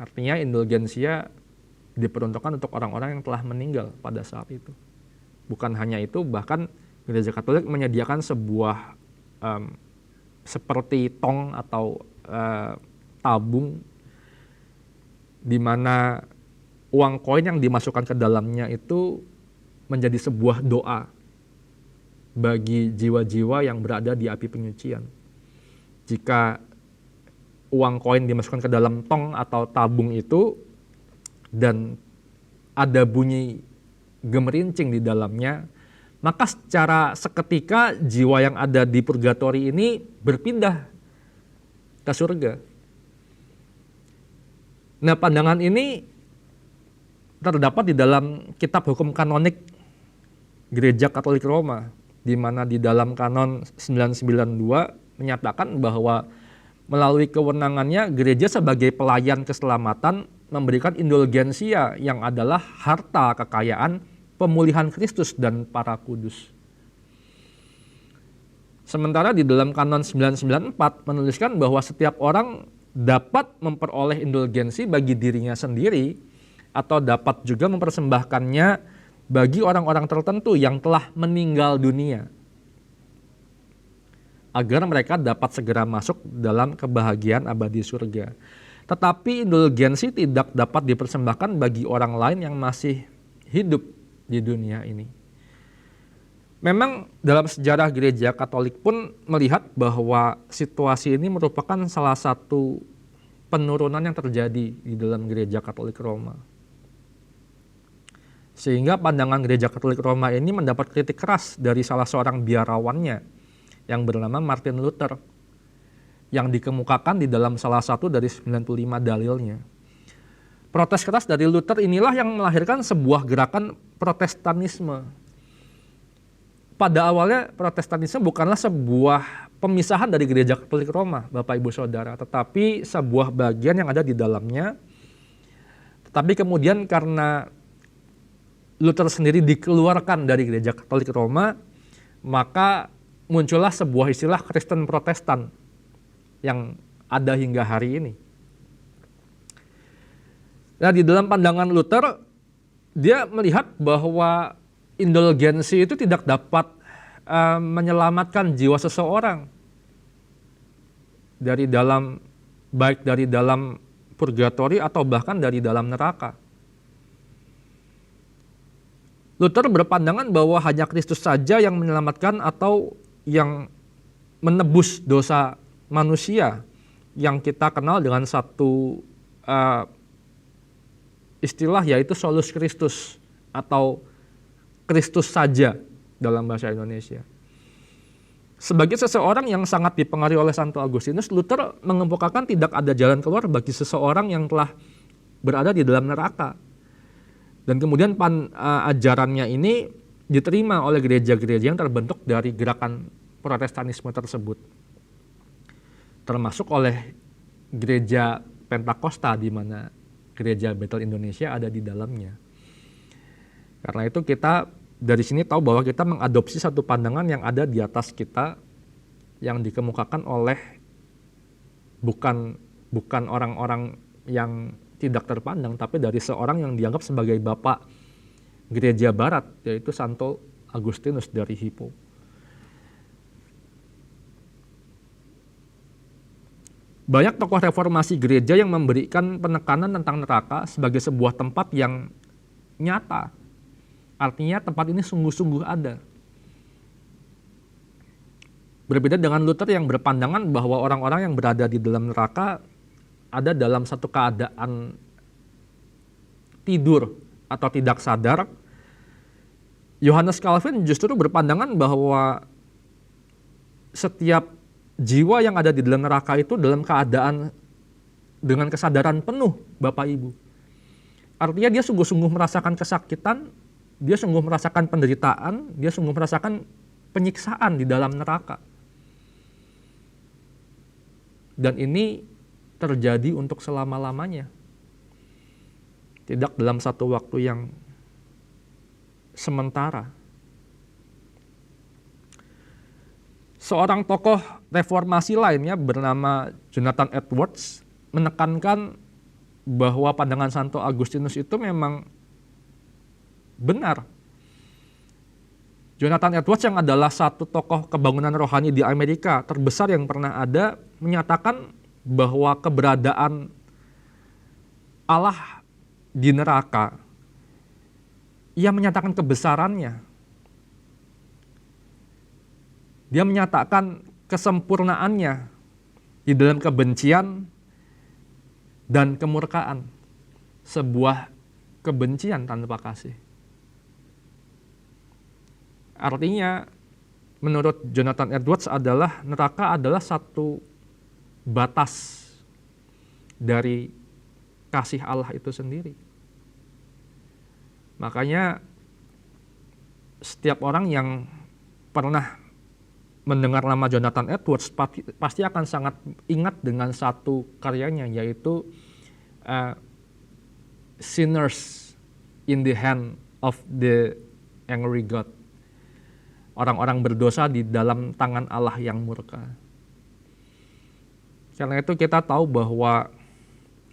Artinya indulgensia diperuntukkan untuk orang-orang yang telah meninggal pada saat itu. Bukan hanya itu, bahkan Gereja Katolik menyediakan sebuah seperti tong atau tabung di mana uang koin yang dimasukkan ke dalamnya itu menjadi sebuah doa bagi jiwa-jiwa yang berada di api penyucian. Jika uang koin dimasukkan ke dalam tong atau tabung itu dan ada bunyi gemerincing di dalamnya, maka secara seketika jiwa yang ada di purgatori ini berpindah ke surga. Nah, pandangan ini terdapat di dalam kitab hukum kanonik Gereja Katolik Roma, di mana di dalam kanon 992 menyatakan bahwa melalui kewenangannya gereja sebagai pelayan keselamatan memberikan indulgensia yang adalah harta kekayaan pemulihan Kristus dan para kudus. Sementara di dalam kanon 994 menuliskan bahwa setiap orang dapat memperoleh indulgensi bagi dirinya sendiri atau dapat juga mempersembahkannya bagi orang-orang tertentu yang telah meninggal dunia agar mereka dapat segera masuk dalam kebahagiaan abadi surga. Tetapi indulgensi tidak dapat dipersembahkan bagi orang lain yang masih hidup di dunia ini. Memang dalam sejarah Gereja Katolik pun melihat bahwa situasi ini merupakan salah satu penurunan yang terjadi di dalam Gereja Katolik Roma. Sehingga pandangan Gereja Katolik Roma ini mendapat kritik keras dari salah seorang biarawannya yang bernama Martin Luther, yang dikemukakan di dalam salah satu dari 95 dalilnya. Protes keras dari Luther inilah yang melahirkan sebuah gerakan Protestanisme. Pada awalnya Protestanisme bukanlah sebuah pemisahan dari Gereja Katolik Roma, Bapak Ibu Saudara, tetapi sebuah bagian yang ada di dalamnya. Tetapi kemudian karena Luther sendiri dikeluarkan dari Gereja Katolik Roma, maka muncullah sebuah istilah Kristen Protestan yang ada hingga hari ini. Nah, di dalam pandangan Luther, dia melihat bahwa indulgensi itu tidak dapat menyelamatkan jiwa seseorang dari dalam, baik dari dalam purgatori atau bahkan dari dalam neraka. Luther berpandangan bahwa hanya Kristus saja yang menyelamatkan atau yang menebus dosa manusia, yang kita kenal dengan satu istilah, yaitu solus Christus atau Kristus saja dalam bahasa Indonesia. Sebagai seseorang yang sangat dipengaruhi oleh Santo Agustinus, Luther mengemukakan tidak ada jalan keluar bagi seseorang yang telah berada di dalam neraka. Dan kemudian ajarannya ini diterima oleh gereja-gereja yang terbentuk dari gerakan Protestanisme tersebut, termasuk oleh gereja Pentakosta di mana gereja Bethel Indonesia ada di dalamnya. Karena itu kita dari sini tahu bahwa kita mengadopsi satu pandangan yang ada di atas kita, yang dikemukakan oleh bukan orang-orang yang tidak terpandang, tapi dari seorang yang dianggap sebagai bapak gereja barat, yaitu Santo Agustinus dari Hippo. Banyak tokoh reformasi gereja yang memberikan penekanan tentang neraka sebagai sebuah tempat yang nyata. Artinya tempat ini sungguh-sungguh ada. Berbeda dengan Luther yang berpandangan bahwa orang-orang yang berada di dalam neraka ada dalam satu keadaan tidur atau tidak sadar. Yohanes Calvin justru berpandangan bahwa setiap jiwa yang ada di dalam neraka itu dalam keadaan dengan kesadaran penuh, Bapak Ibu. Artinya dia sungguh-sungguh merasakan kesakitan, dia sungguh merasakan penderitaan, dia sungguh merasakan penyiksaan di dalam neraka. Dan ini terjadi untuk selama-lamanya. Tidak dalam satu waktu yang sementara. Seorang tokoh reformasi lainnya bernama Jonathan Edwards menekankan bahwa pandangan Santo Agustinus itu memang benar. Jonathan Edwards yang adalah satu tokoh kebangunan rohani di Amerika terbesar yang pernah ada menyatakan bahwa keberadaan Allah di neraka, ia menyatakan kebesarannya. Dia menyatakan kesempurnaannya di dalam kebencian dan kemurkaan. Sebuah kebencian tanpa kasih. Artinya, menurut Jonathan Edwards neraka adalah satu batas dari kasih Allah itu sendiri. Makanya setiap orang yang pernah mendengar nama Jonathan Edwards pasti akan sangat ingat dengan satu karyanya, yaitu Sinners in the Hand of the Angry God. Orang-orang berdosa di dalam tangan Allah yang murka. Karena itu kita tahu bahwa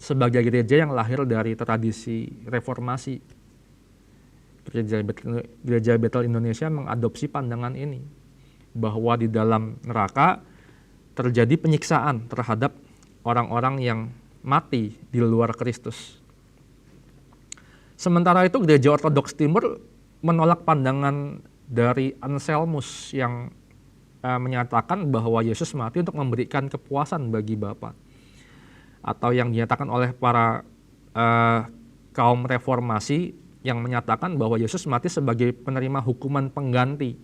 sebagai gereja yang lahir dari tradisi reformasi, Gereja Bethel Indonesia mengadopsi pandangan ini, bahwa di dalam neraka terjadi penyiksaan terhadap orang-orang yang mati di luar Kristus. Sementara itu Gereja Ortodoks Timur menolak pandangan dari Anselmus yang menyatakan bahwa Yesus mati untuk memberikan kepuasan bagi Bapa, atau yang dinyatakan oleh para kaum reformasi yang menyatakan bahwa Yesus mati sebagai penerima hukuman pengganti,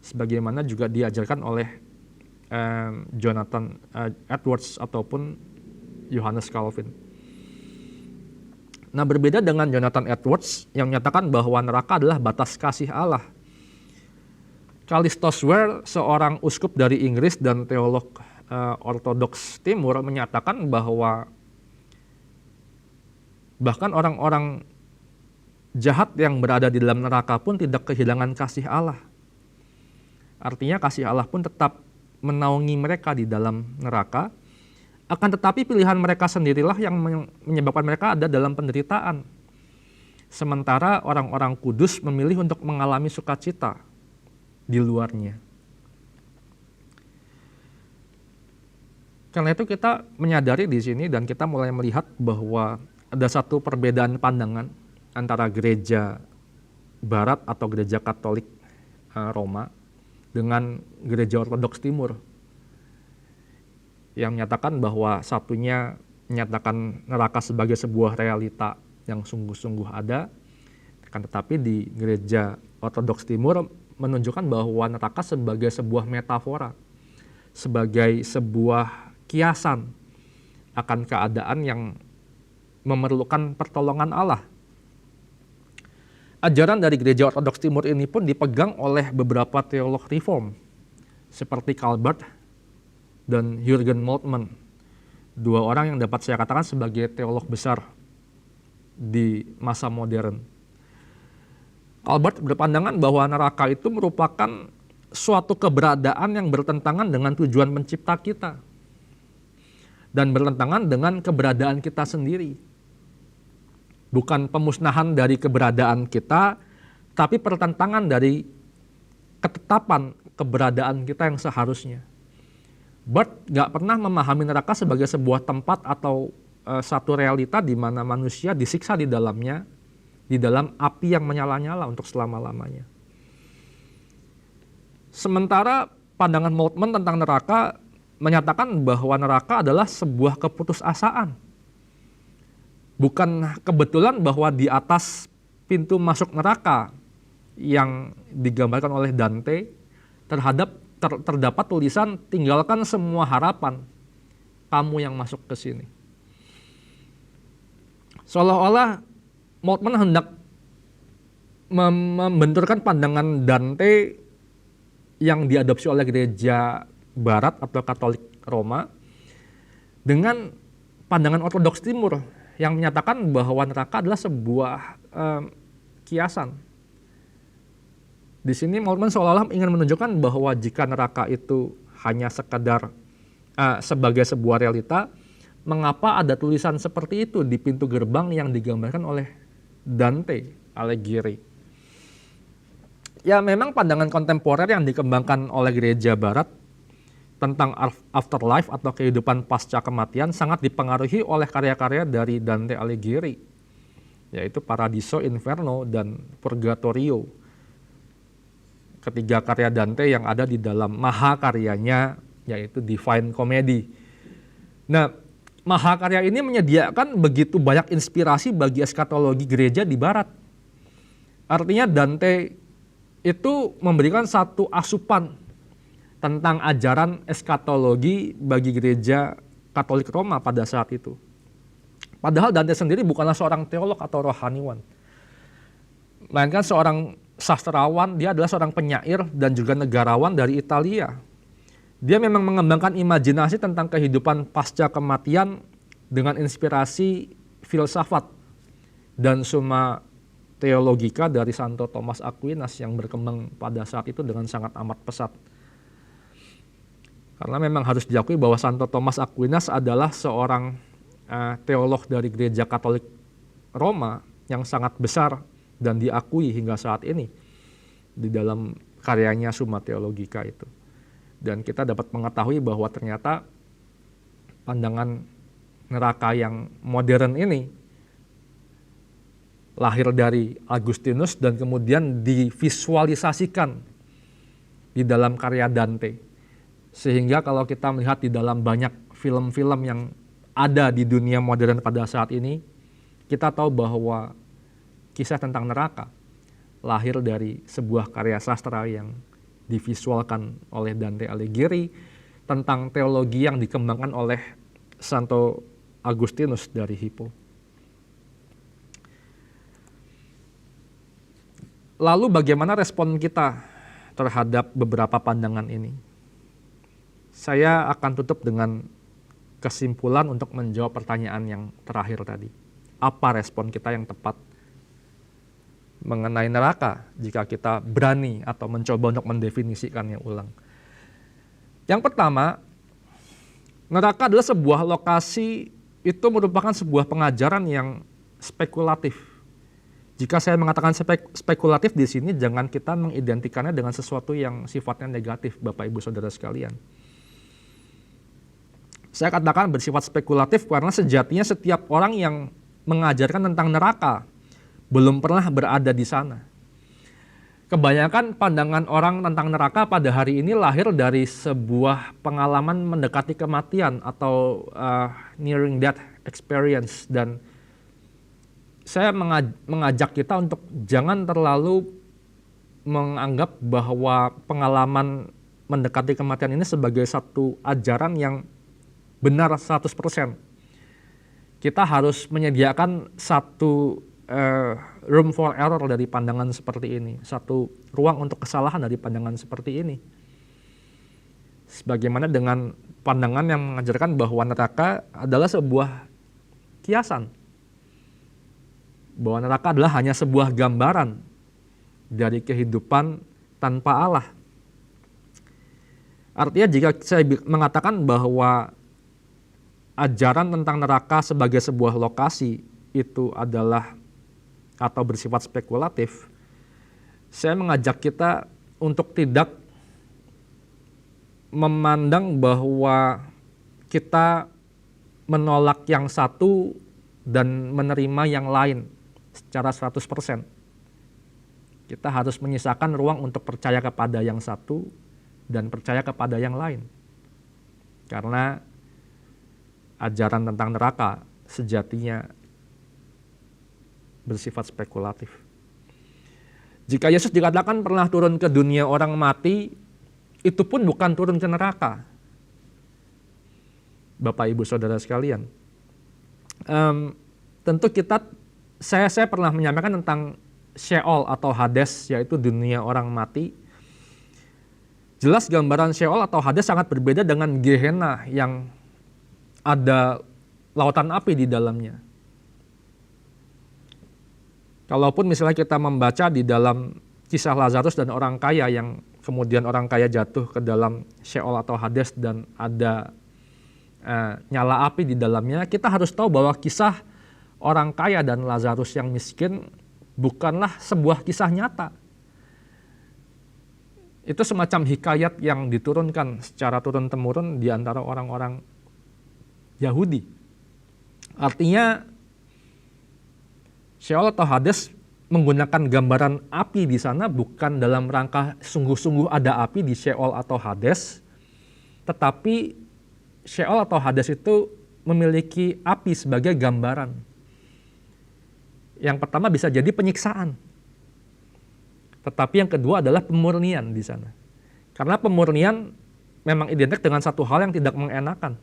sebagaimana juga diajarkan oleh Jonathan Edwards ataupun Johannes Calvin. Nah, berbeda dengan Jonathan Edwards yang menyatakan bahwa neraka adalah batas kasih Allah, Callistus Ware, seorang uskup dari Inggris dan teolog Ortodoks Timur, menyatakan bahwa bahkan orang-orang jahat yang berada di dalam neraka pun tidak kehilangan kasih Allah. Artinya kasih Allah pun tetap menaungi mereka di dalam neraka, akan tetapi pilihan mereka sendirilah yang menyebabkan mereka ada dalam penderitaan. Sementara orang-orang kudus memilih untuk mengalami sukacita di luarnya. Karena itu kita menyadari di sini dan kita mulai melihat bahwa ada satu perbedaan pandangan antara gereja Barat atau gereja Katolik Roma dengan gereja Ortodoks Timur, yang menyatakan bahwa satunya menyatakan neraka sebagai sebuah realita yang sungguh-sungguh ada, akan tetapi di gereja Ortodoks Timur menunjukkan bahwa neraka sebagai sebuah metafora, sebagai sebuah kiasan akan keadaan yang memerlukan pertolongan Allah. Ajaran dari gereja Ortodoks Timur ini pun dipegang oleh beberapa teolog reform seperti Karl Barth dan Jürgen Moltmann, dua orang yang dapat saya katakan sebagai teolog besar di masa modern. Albert berpandangan bahwa neraka itu merupakan suatu keberadaan yang bertentangan dengan tujuan pencipta kita dan bertentangan dengan keberadaan kita sendiri. Bukan pemusnahan dari keberadaan kita, tapi pertentangan dari ketetapan keberadaan kita yang seharusnya. Barth gak pernah memahami neraka sebagai sebuah tempat atau satu realita di mana manusia disiksa di dalamnya, di dalam api yang menyala-nyala untuk selama-lamanya. Sementara pandangan Moltmann tentang neraka menyatakan bahwa neraka adalah sebuah keputusasaan. Bukan kebetulan bahwa di atas pintu masuk neraka yang digambarkan oleh Dante terdapat tulisan "tinggalkan semua harapan, kamu yang masuk ke sini." Seolah-olah Moltmann hendak membenturkan pandangan Dante yang diadopsi oleh gereja Barat atau Katolik Roma dengan pandangan Ortodoks Timur yang menyatakan bahwa neraka adalah sebuah kiasan. Di sini Moltmann seolah-olah ingin menunjukkan bahwa jika neraka itu hanya sekedar sebagai sebuah realita, mengapa ada tulisan seperti itu di pintu gerbang yang digambarkan oleh Dante Alighieri. Ya memang pandangan kontemporer yang dikembangkan oleh gereja barat tentang afterlife atau kehidupan pasca kematian sangat dipengaruhi oleh karya-karya dari Dante Alighieri, yaitu Paradiso, Inferno, dan Purgatorio. Ketiga karya Dante yang ada di dalam mahakaryanya, yaitu Divine Comedy. Nah, mahakarya ini menyediakan begitu banyak inspirasi bagi eskatologi gereja di barat. Artinya Dante itu memberikan satu asupan tentang ajaran eskatologi bagi gereja Katolik Roma pada saat itu. Padahal Dante sendiri bukanlah seorang teolog atau rohaniwan, melainkan seorang sastrawan. Dia adalah seorang penyair dan juga negarawan dari Italia. Dia memang mengembangkan imajinasi tentang kehidupan pasca kematian dengan inspirasi filsafat dan Summa Theologica dari Santo Thomas Aquinas yang berkembang pada saat itu dengan sangat amat pesat. Karena memang harus diakui bahwa Santo Thomas Aquinas adalah seorang teolog dari gereja Katolik Roma yang sangat besar dan diakui hingga saat ini di dalam karyanya Summa Theologica itu. Dan kita dapat mengetahui bahwa ternyata pandangan neraka yang modern ini lahir dari Agustinus dan kemudian divisualisasikan di dalam karya Dante. Sehingga kalau kita melihat di dalam banyak film-film yang ada di dunia modern pada saat ini, kita tahu bahwa kisah tentang neraka lahir dari sebuah karya sastra yang divisualkan oleh Dante Alighieri tentang teologi yang dikembangkan oleh Santo Agustinus dari Hippo. Lalu bagaimana respon kita terhadap beberapa pandangan ini? Saya akan tutup dengan kesimpulan untuk menjawab pertanyaan yang terakhir tadi. Apa respon kita yang tepat mengenai neraka jika kita berani atau mencoba untuk mendefinisikannya ulang? Yang pertama, neraka adalah sebuah lokasi, itu merupakan sebuah pengajaran yang spekulatif. Jika saya mengatakan spekulatif di sini, jangan kita mengidentikannya dengan sesuatu yang sifatnya negatif, Bapak Ibu Saudara sekalian. Saya katakan bersifat spekulatif karena sejatinya setiap orang yang mengajarkan tentang neraka belum pernah berada di sana. Kebanyakan pandangan orang tentang neraka pada hari ini lahir dari sebuah pengalaman mendekati kematian atau nearing death experience, dan saya mengajak kita untuk jangan terlalu menganggap bahwa pengalaman mendekati kematian ini sebagai satu ajaran yang benar 100%. Kita harus menyediakan satu room for error dari pandangan seperti ini, satu ruang untuk kesalahan dari pandangan seperti ini. Sebagaimana dengan pandangan yang mengajarkan bahwa neraka adalah sebuah kiasan, bahwa neraka adalah hanya sebuah gambaran dari kehidupan tanpa Allah. Artinya jika saya mengatakan bahwa ajaran tentang neraka sebagai sebuah lokasi itu adalah atau bersifat spekulatif, saya mengajak kita untuk tidak memandang bahwa kita menolak yang satu dan menerima yang lain secara 100%. Kita harus menyisakan ruang untuk percaya kepada yang satu dan percaya kepada yang lain. Karena ajaran tentang neraka sejatinya bersifat spekulatif. Jika Yesus dikatakan pernah turun ke dunia orang mati, itu pun bukan turun ke neraka. Bapak Ibu Saudara sekalian, tentu saya pernah menyampaikan tentang Sheol atau Hades, yaitu dunia orang mati. Jelas gambaran Sheol atau Hades sangat berbeda dengan Gehenna yang ada lautan api di dalamnya. Kalaupun misalnya kita membaca di dalam kisah Lazarus dan orang kaya yang kemudian orang kaya jatuh ke dalam Sheol atau Hades dan ada nyala api di dalamnya. Kita harus tahu bahwa kisah orang kaya dan Lazarus yang miskin bukanlah sebuah kisah nyata. Itu semacam hikayat yang diturunkan secara turun-temurun di antara orang-orang Yahudi. Artinya Sheol atau Hades menggunakan gambaran api di sana bukan dalam rangka sungguh-sungguh ada api di Sheol atau Hades, tetapi Sheol atau Hades itu memiliki api sebagai gambaran. Yang pertama bisa jadi penyiksaan, tetapi yang kedua adalah pemurnian di sana. Karena pemurnian memang identik dengan satu hal yang tidak mengenakan.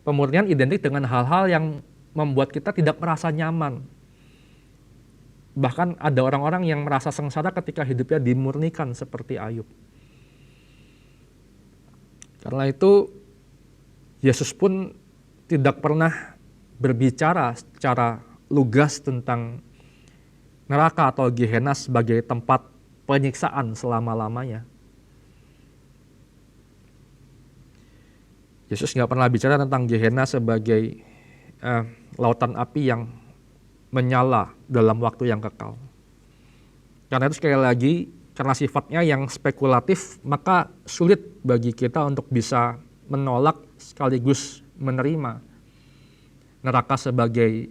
Pemurnian identik dengan hal-hal yang membuat kita tidak merasa nyaman. Bahkan ada orang-orang yang merasa sengsara ketika hidupnya dimurnikan seperti Ayub. Karena itu Yesus pun tidak pernah berbicara secara lugas tentang neraka atau Gehenna sebagai tempat penyiksaan selama-lamanya. Yesus nggak pernah bicara tentang Gehenna sebagai lautan api yang menyala dalam waktu yang kekal. Karena itu sekali lagi, karena sifatnya yang spekulatif, maka sulit bagi kita untuk bisa menolak sekaligus menerima neraka sebagai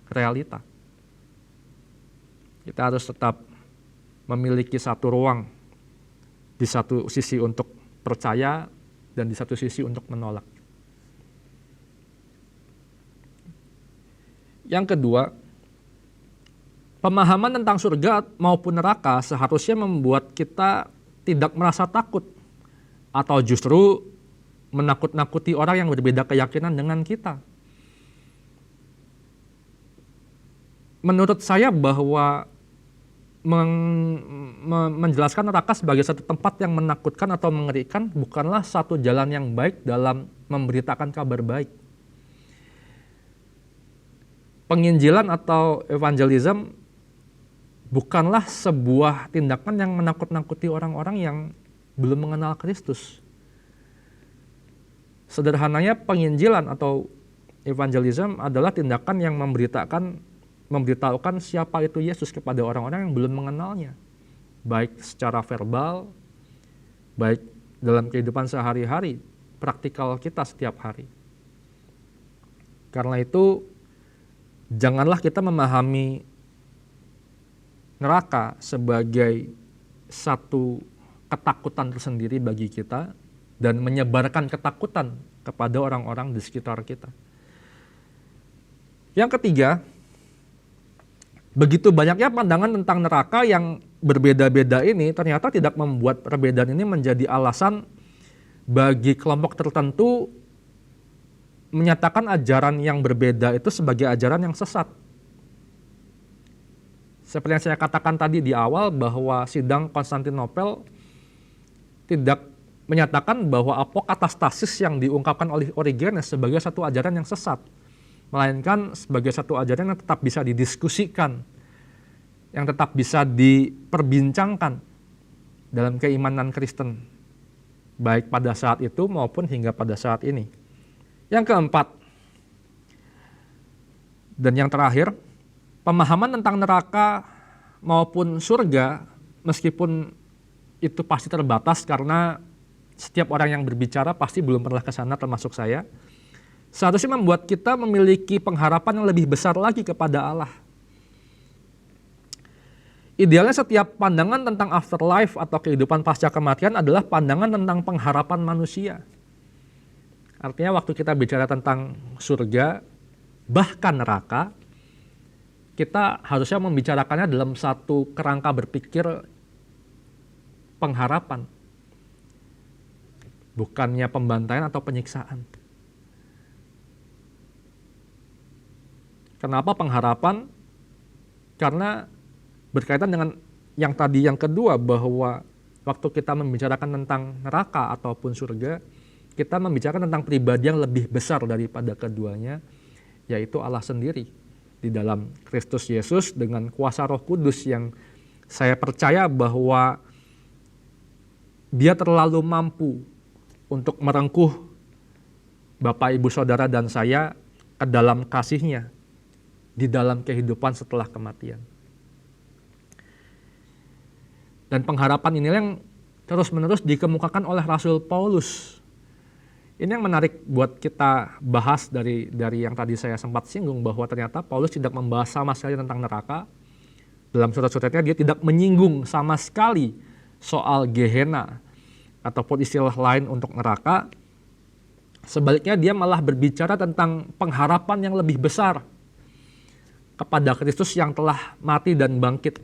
realita. Kita harus tetap memiliki satu ruang, di satu sisi untuk percaya dan di satu sisi untuk menolak. Yang kedua, pemahaman tentang surga maupun neraka seharusnya membuat kita tidak merasa takut atau justru menakut-nakuti orang yang berbeda keyakinan dengan kita. Menurut saya bahwa menjelaskan neraka sebagai satu tempat yang menakutkan atau mengerikan bukanlah satu jalan yang baik dalam memberitakan kabar baik. Penginjilan atau evangelism bukanlah sebuah tindakan yang menakut-nakuti orang-orang yang belum mengenal Kristus. Sederhananya penginjilan atau evangelism adalah tindakan yang memberitahukan siapa itu Yesus kepada orang-orang yang belum mengenalnya. Baik secara verbal, baik dalam kehidupan sehari-hari, praktikal kita setiap hari. Karena itu, janganlah kita memahami neraka sebagai satu ketakutan tersendiri bagi kita dan menyebarkan ketakutan kepada orang-orang di sekitar kita. Yang ketiga, begitu banyaknya pandangan tentang neraka yang berbeda-beda ini ternyata tidak membuat perbedaan ini menjadi alasan bagi kelompok tertentu menyatakan ajaran yang berbeda itu sebagai ajaran yang sesat. Seperti yang saya katakan tadi di awal bahwa sidang Konstantinopel tidak menyatakan bahwa apokatastasis yang diungkapkan oleh Origenes sebagai satu ajaran yang sesat, melainkan sebagai satu ajaran yang tetap bisa didiskusikan, yang tetap bisa diperbincangkan dalam keimanan Kristen, baik pada saat itu maupun hingga pada saat ini. Yang keempat, dan yang terakhir, pemahaman tentang neraka maupun surga, meskipun itu pasti terbatas karena setiap orang yang berbicara pasti belum pernah ke sana termasuk saya, seharusnya membuat kita memiliki pengharapan yang lebih besar lagi kepada Allah. Idealnya setiap pandangan tentang afterlife atau kehidupan pasca kematian adalah pandangan tentang pengharapan manusia. Artinya waktu kita bicara tentang surga, bahkan neraka, kita harusnya membicarakannya dalam satu kerangka berpikir pengharapan, bukannya pembantaian atau penyiksaan. Kenapa pengharapan? Karena berkaitan dengan yang tadi yang kedua, bahwa waktu kita membicarakan tentang neraka ataupun surga, kita membicarakan tentang pribadi yang lebih besar daripada keduanya, yaitu Allah sendiri di dalam Kristus Yesus dengan kuasa Roh Kudus yang saya percaya bahwa Dia terlalu mampu untuk merengkuh Bapak, Ibu, Saudara, dan saya ke dalam kasih-Nya di dalam kehidupan setelah kematian. Dan pengharapan inilah yang terus-menerus dikemukakan oleh Rasul Paulus. Ini yang menarik buat kita bahas dari yang tadi saya sempat singgung, bahwa ternyata Paulus tidak membahas sama sekali tentang neraka. Dalam surat-suratnya dia tidak menyinggung sama sekali soal Gehenna ataupun istilah lain untuk neraka. Sebaliknya dia malah berbicara tentang pengharapan yang lebih besar kepada Kristus yang telah mati dan bangkit.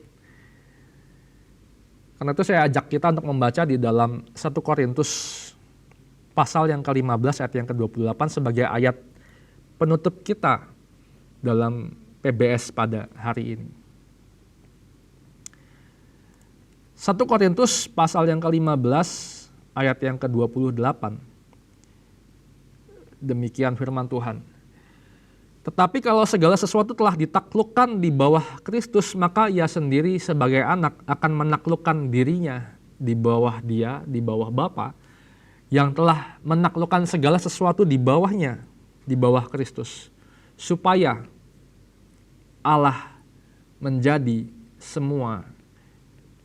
Karena itu saya ajak kita untuk membaca di dalam 1 Korintus pasal yang ke-15 ayat yang ke-28 sebagai ayat penutup kita dalam PBS pada hari ini. 1 Korintus pasal yang ke-15 ayat yang ke-28. Demikian firman Tuhan. Tetapi kalau segala sesuatu telah ditaklukkan di bawah Kristus, maka ia sendiri sebagai anak akan menaklukkan dirinya di bawah Dia, di bawah Bapa, yang telah menaklukkan segala sesuatu di bawahnya, di bawah Kristus, supaya Allah menjadi semua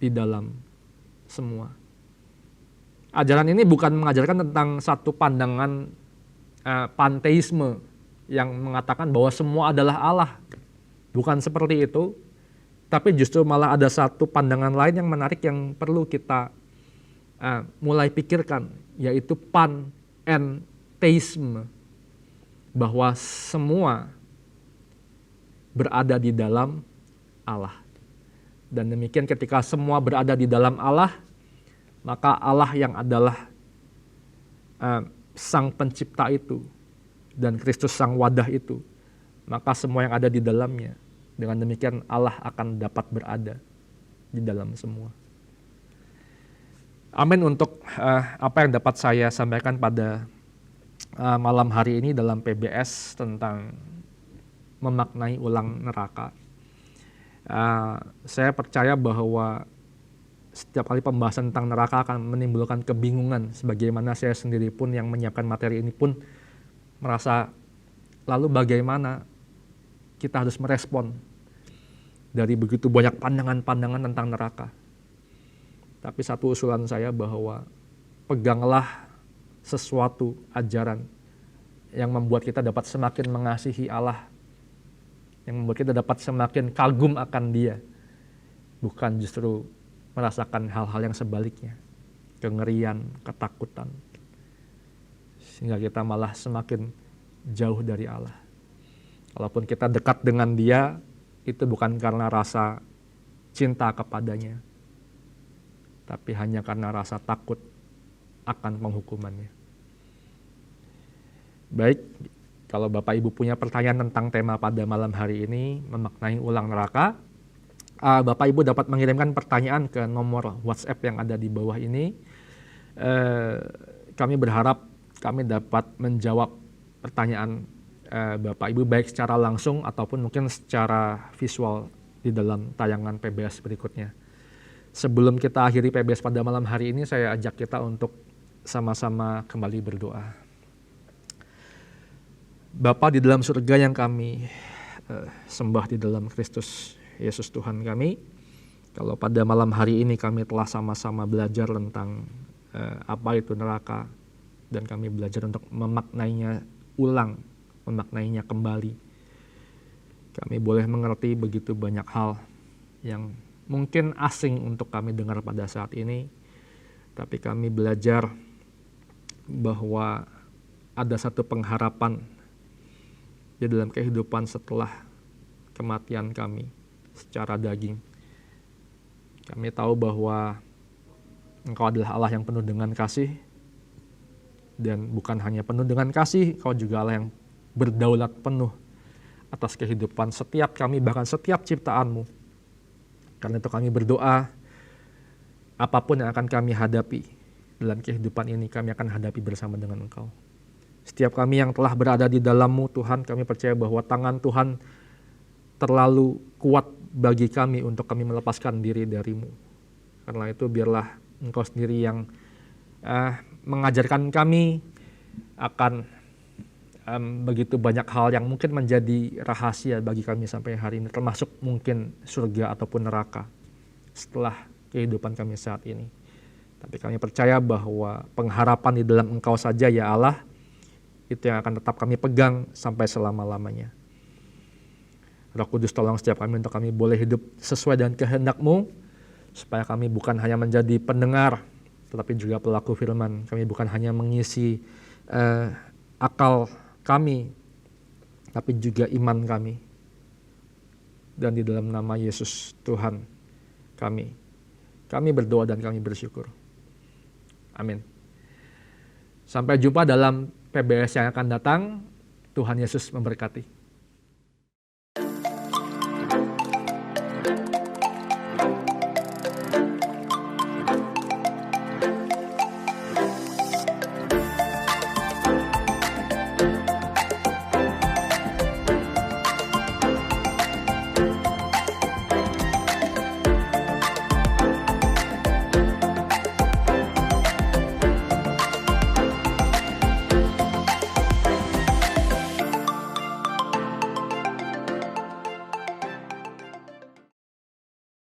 di dalam semua. Ajaran ini bukan mengajarkan tentang satu pandangan panteisme yang mengatakan bahwa semua adalah Allah. Bukan seperti itu, tapi justru malah ada satu pandangan lain yang menarik yang perlu kita mulai pikirkan, yaitu panentheisme, bahwa semua berada di dalam Allah. Dan demikian ketika semua berada di dalam Allah, maka Allah yang adalah Sang Pencipta itu dan Kristus Sang Wadah itu, maka semua yang ada di dalamnya. Dengan demikian Allah akan dapat berada di dalam semua. Amin untuk apa yang dapat saya sampaikan pada malam hari ini dalam PBS tentang memaknai ulang neraka. Saya percaya bahwa setiap kali pembahasan tentang neraka akan menimbulkan kebingungan, sebagaimana saya sendiri pun yang menyiapkan materi ini pun merasa, lalu bagaimana kita harus merespon dari begitu banyak pandangan-pandangan tentang neraka. Tapi satu usulan saya bahwa peganglah sesuatu ajaran yang membuat kita dapat semakin mengasihi Allah, yang membuat kita dapat semakin kagum akan Dia, bukan justru merasakan hal-hal yang sebaliknya, kengerian, ketakutan, sehingga kita malah semakin jauh dari Allah. Walaupun kita dekat dengan Dia, itu bukan karena rasa cinta kepadanya, tapi hanya karena rasa takut akan penghukumannya. Baik, kalau Bapak Ibu punya pertanyaan tentang tema pada malam hari ini, memaknai ulang neraka, Bapak Ibu dapat mengirimkan pertanyaan ke nomor WhatsApp yang ada di bawah ini. Kami berharap kami dapat menjawab pertanyaan Bapak Ibu baik secara langsung ataupun mungkin secara visual di dalam tayangan PBS berikutnya. Sebelum kita akhiri PBS pada malam hari ini, saya ajak kita untuk sama-sama kembali berdoa. Bapa di dalam surga yang kami sembah di dalam Kristus Yesus Tuhan kami, kalau pada malam hari ini kami telah sama-sama belajar tentang apa itu neraka, dan kami belajar untuk memaknainya ulang, memaknainya kembali. Kami boleh mengerti begitu banyak hal yang mungkin asing untuk kami dengar pada saat ini, tapi kami belajar bahwa ada satu pengharapan di dalam kehidupan setelah kematian kami secara daging. Kami tahu bahwa Engkau adalah Allah yang penuh dengan kasih, dan bukan hanya penuh dengan kasih, Engkau juga Allah yang berdaulat penuh atas kehidupan setiap kami, bahkan setiap ciptaan-Mu. Karena itu kami berdoa, apapun yang akan kami hadapi dalam kehidupan ini, kami akan hadapi bersama dengan Engkau. Setiap kami yang telah berada di dalam-Mu, Tuhan, kami percaya bahwa tangan Tuhan terlalu kuat bagi kami untuk kami melepaskan diri dari-Mu. Karena itu biarlah Engkau sendiri yang mengajarkan kami akan begitu banyak hal yang mungkin menjadi rahasia bagi kami sampai hari ini, termasuk mungkin surga ataupun neraka setelah kehidupan kami saat ini. Tapi kami percaya bahwa pengharapan di dalam Engkau saja ya Allah, itu yang akan tetap kami pegang sampai selama-lamanya. Roh Kudus tolong setiap kami untuk kami boleh hidup sesuai dengan kehendak-Mu, supaya kami bukan hanya menjadi pendengar, tetapi juga pelaku firman. Kami bukan hanya mengisi akal kami, tapi juga iman kami. Dan di dalam nama Yesus Tuhan kami berdoa dan kami bersyukur. Amin. Sampai jumpa dalam PBS yang akan datang. Tuhan Yesus memberkati.